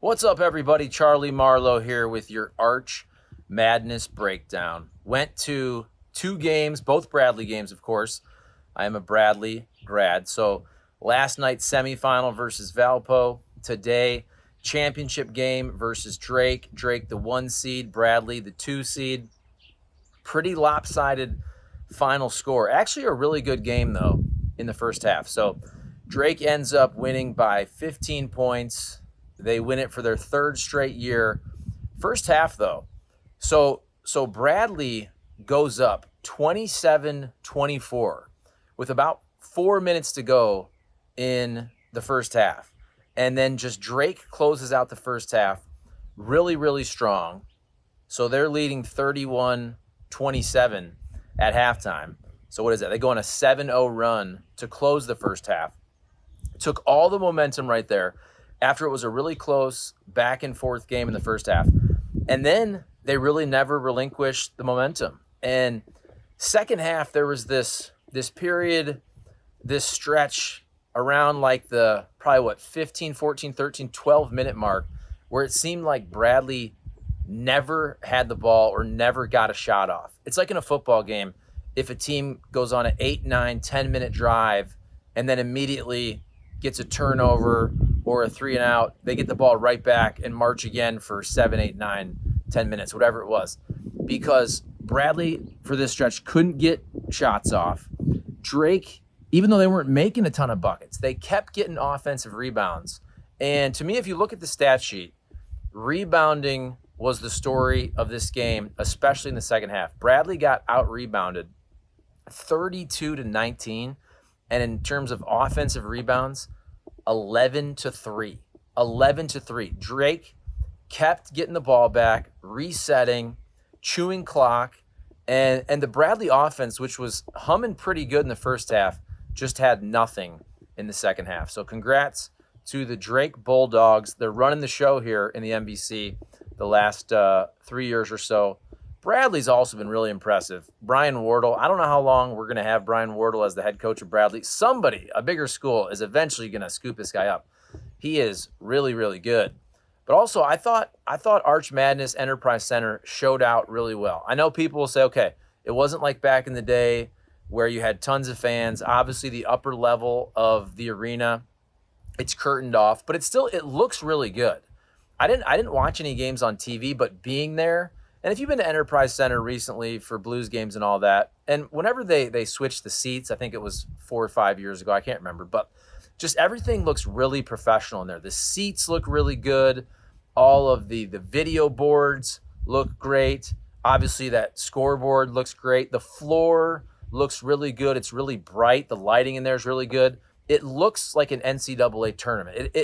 What's up, everybody? Charlie Marlow here with your Arch Madness breakdown. Went to two games, both Bradley games, of course. I am a Bradley grad. So last night, semifinal versus Valpo. Today, championship game versus Drake. Drake, the 1 seed, Bradley, the 2 seed. Pretty lopsided final score. Actually, a really good game, though, in the first half. So Drake ends up winning by 15 points. They win it for their third straight year. First half, though. So Bradley goes up 27-24 with about 4 minutes to go in the first half. And then just Drake closes out the first half really, really strong. So they're leading 31-27 at halftime. So what is that? They go on a 7-0 run to close the first half. Took all the momentum right there after it was a really close back and forth game in the first half. And then they really never relinquished the momentum. And second half, there was this period, this stretch around like the probably 15, 14, 13, 12-minute mark where it seemed like Bradley never had the ball or never got a shot off. It's like in a football game, if a team goes on an 8, 9, 10-minute drive and then immediately gets a turnover or a 3 and out, they get the ball right back and march again for 7, 8, 9, 10 minutes, whatever it was. Because Bradley, for this stretch, couldn't get shots off. Drake, even though they weren't making a ton of buckets, they kept getting offensive rebounds. And to me, if you look at the stat sheet, rebounding was the story of this game, especially in the second half. Bradley got out-rebounded 32-19. And in terms of offensive rebounds, 11-3. 11-3. Drake kept getting the ball back, resetting, chewing clock, and the Bradley offense, which was humming pretty good in the first half, just had nothing in the second half. So congrats to the Drake Bulldogs. They're running the show here in the NBC the last 3 years or so. Bradley's also been really impressive. Brian Wardle, I don't know how long we're going to have Brian Wardle as the head coach of Bradley. Somebody, a bigger school, is eventually going to scoop this guy up. He is really, really good. But also, I thought Arch Madness Enterprise Center showed out really well. I know people will say, okay, it wasn't like back in the day where you had tons of fans. Obviously, the upper level of the arena, it's curtained off, but it looks really good. I didn't watch any games on TV, but being there, and if you've been to Enterprise Center recently for Blues games and all that, and whenever they switched the seats, I think it was 4 or 5 years ago, I can't remember, but just everything looks really professional in there. The seats look really good. All of the video boards look great. Obviously, that scoreboard looks great. The floor looks really good. It's really bright. The lighting in there is really good. It looks like an NCAA tournament.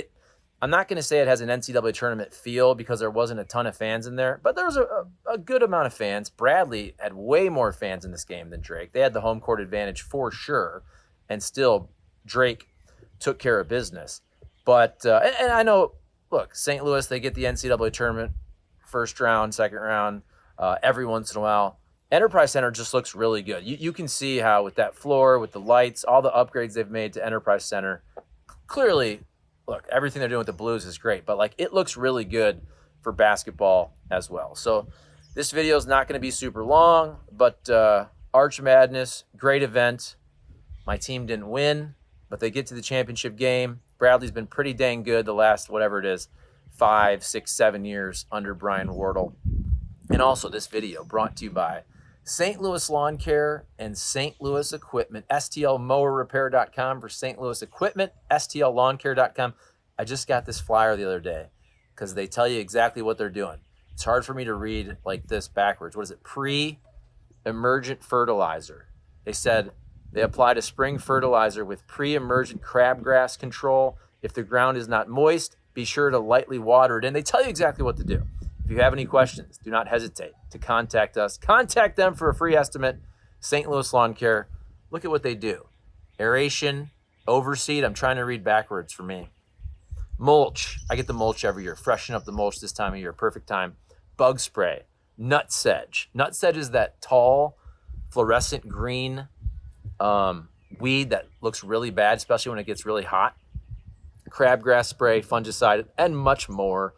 I'm not going to say it has an NCAA tournament feel because there wasn't a ton of fans in there, but there was a good amount of fans. Bradley had way more fans in this game than Drake. They had the home court advantage for sure, and still Drake took care of business. But, and I know, look, St. Louis, they get the NCAA tournament, first round, second round, every once in a while. Enterprise Center just looks really good. You can see how with that floor, with the lights, all the upgrades they've made to Enterprise Center, clearly, look, everything they're doing with the Blues is great, but like it looks really good for basketball as well. So this video is not going to be super long, but Arch Madness, great event. My team didn't win, but they get to the championship game. Bradley's been pretty dang good the last, whatever it is, 5, 6, 7 years under Brian Wardle. And also this video brought to you by St. Louis Lawn Care and St. Louis Equipment, stlmowerrepair.com for St. Louis Equipment, stlawncare.com. I just got this flyer the other day because they tell you exactly what they're doing. It's hard for me to read like this backwards. What is it? Pre-emergent fertilizer. They said they applied a spring fertilizer with pre-emergent crabgrass control. If the ground is not moist, be sure to lightly water it. And they tell you exactly what to do. If you have any questions, do not hesitate to contact us. Contact them for a free estimate. St. Louis Lawn Care. Look at what they do. Aeration, overseed. I'm trying to read backwards for me. Mulch. I get the mulch every year. Freshen up the mulch this time of year. Perfect time. Bug spray. Nut sedge. Nut sedge is that tall, fluorescent green weed that looks really bad, especially when it gets really hot. Crabgrass spray, fungicide, and much more.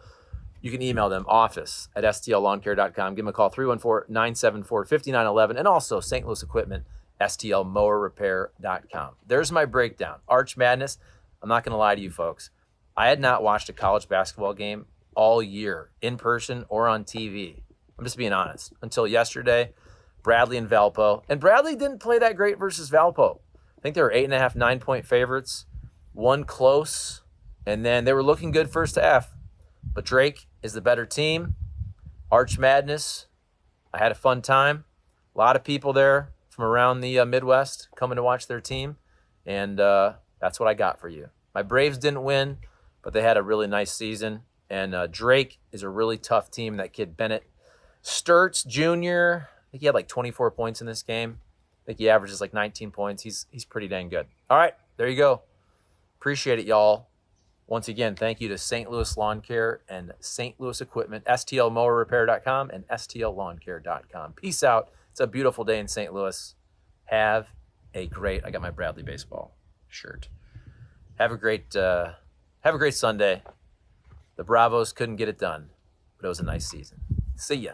you can email them, office@stllawn.care.com. Give them a call, 314-974-5911. And also St. Louis Equipment, stlmowerrepair.com. There's my breakdown. Arch Madness, I'm not going to lie to you folks. I had not watched a college basketball game all year, in person or on TV. I'm just being honest. Until yesterday, Bradley and Valpo. And Bradley didn't play that great versus Valpo. I think they were 8.5, 9-point favorites. One close. And then they were looking good first half. But Drake is the better team. Arch Madness. I had a fun time. A lot of people there from around the Midwest coming to watch their team. And that's what I got for you. My Braves didn't win, but they had a really nice season. And Drake is a really tough team. That kid Bennett Sturts Jr., I think he had like 24 points in this game. I think he averages like 19 points. He's pretty dang good. All right, there you go. Appreciate it, y'all. Once again, thank you to St. Louis Lawn Care and St. Louis Equipment, stlmowerrepair.com and stllawn.care.com. Peace out. It's a beautiful day in St. Louis. Have a great, I got my Bradley baseball shirt. Have a great Sunday. The Bravos couldn't get it done, but it was a nice season. See ya.